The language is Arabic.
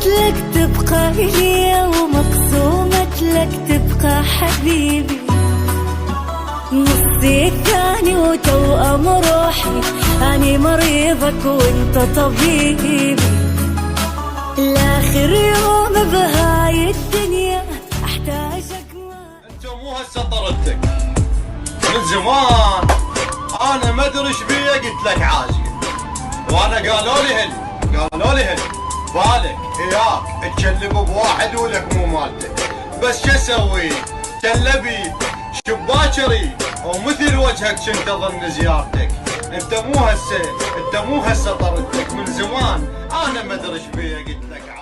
لك تبقى إلي ومقسومة لك تبقى حبيبي، نصي الثاني وتوأم روحي، أني مريضك وانت طبيبي، لآخر يوم بهاي الدنيا أحتاجك. انت مو هسه طردتك من زمان، انا ما ادري ايش بيا قلت لك عاجل، وانا قالوا لي هل بالك اياك تكلب بواحد ولك مو مالتك، بس شو اسوي كلبي شباكري ومثل وجهك كنت اظن زيارتك. انت مو هسه طردتك من زمان، انا ما ادري ايش بيا قلت لك عاجل.